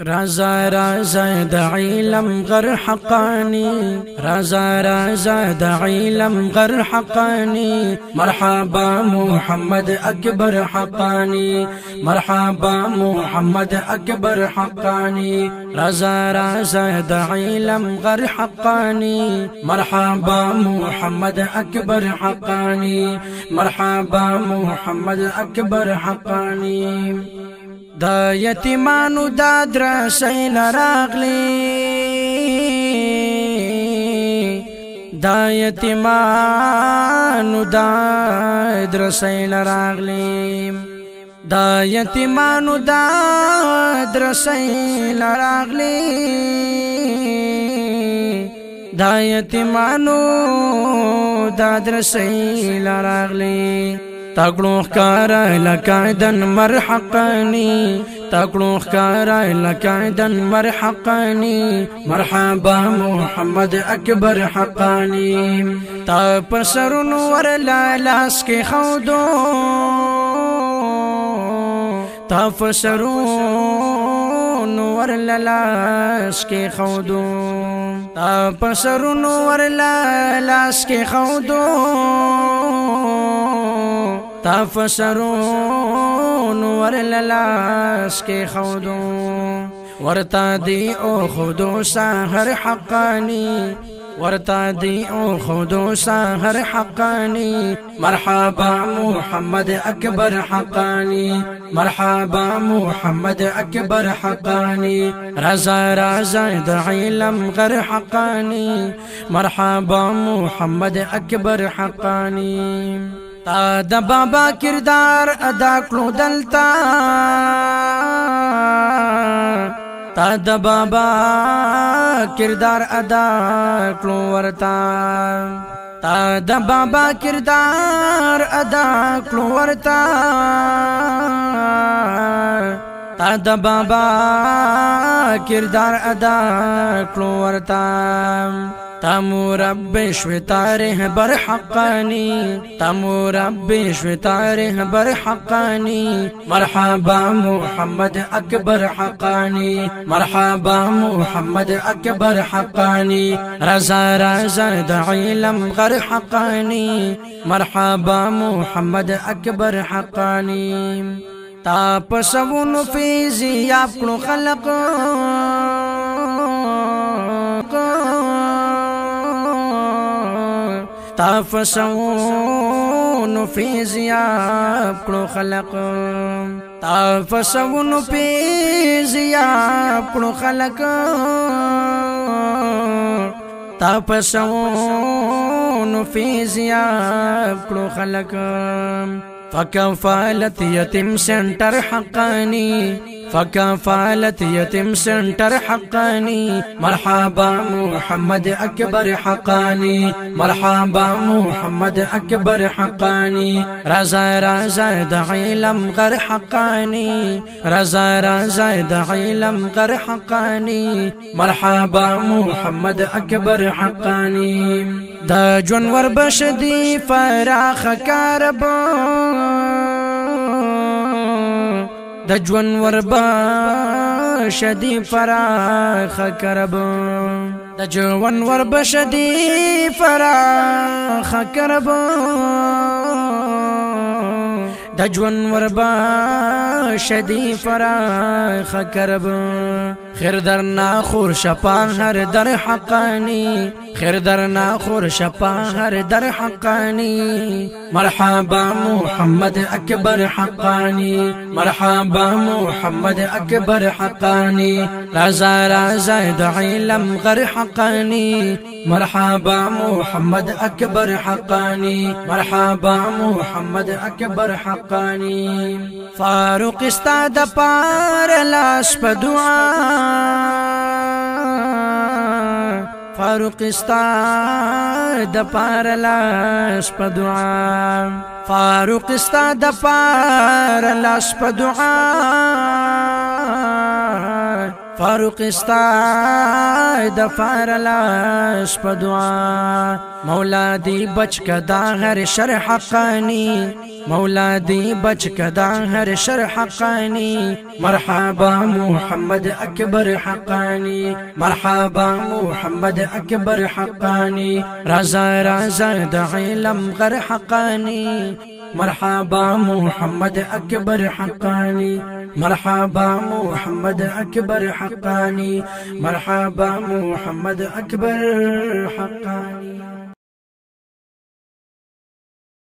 رازا رازا د علم غر حقاني رازا رازا د علم غر حقاني مرحبا محمد أكبر حقاني مرحبا محمد أكبر حقاني رازا رازا د علم غر حقاني مرحبا محمد أكبر حقاني مرحبا محمد أكبر حقاني دا یتیمانو دا درسې لراغلی دا یتیمانو دا درسې لراغلی دا یتیمانو دا درسې لراغلی دا یتیمانو دا درسې لراغلی تاکلو خکارا لکایدن مرحقانی تاکلو خکارا لکایدن مرحقانی مرحبا محمد أكبر حقانی تا پسرون ورلا لاس کی خودو تا پسرون ورلا لاس کی خودو تا پسرون ورلا لاس کی خودو تفسرون ورلاس کے خودو ورتا دی او خودو ساہر حقانی ورتا دی او خودو ساہر حقانی مرحبا محمد أكبر حقانی مرحبا محمد أكبر حقانی رازا رازا د علم غر حقانی مرحبا محمد أكبر حقانی تا د بابا کردار ادا کړو دلتا تا د بابا کردار ادا کړو ورتا تا د بابا کردار ادا کړو ورتا تا د بابا کردار ادا کړو ورتا تمو رب شوتاره بر حقانی تمو رب شوتاره بر حقانی مرحبا محمد أكبر حقانی مرحبا محمد أكبر حقانی رازا رازا د علم غر حقانی مرحبا محمد أكبر حقانی تا پسونو فیزی یاب کلو خلق تافسون فی زیاب کلو خلق تافسون فی زیاب کلو خلق تافسون فی زیاب کلو خلق فکفالت یتیم سنٹر حقانی فكفالت يتم سنٹر حقاني مرحبا محمد أكبر حقاني مرحبا محمد أكبر حقاني رازا رازا د علم غر حقاني رازا رازا د علم غر حقاني مرحبا محمد أكبر حقاني دا جنور بشدي فراخ كاربا د جونور بشدی فراخ کرب د جونور بشدی فراخ کرب د جونور بشدی فراخ کرب خیر درنا خور شپا هر در حقانی خیر درنا خور شپا هر در حقانی مرحبا محمد أكبر حقانی مرحبا محمد أكبر حقانی رازا رازا د علم غر حقانی مرحبا محمد أكبر حقانی مرحبا محمد أكبر حقانی فاروق استاد پار لاس په دعا فاروق استاد پار لاس په دعا فاروق استاد پار لاس په دعا فاروق استا دفار لاش په دعا مولا دی بچ کدا هر شر حقانی مولا دی بچ کدا هر شر حقانی مرحبا محمد اکبر حقانی مرحبا محمد اکبر حقانی رازا رازا د علم غر حقانی مرحبا محمد اکبر حقانی مرحبا محمد اکبر حقانی مرحبا محمد اکبر حقانی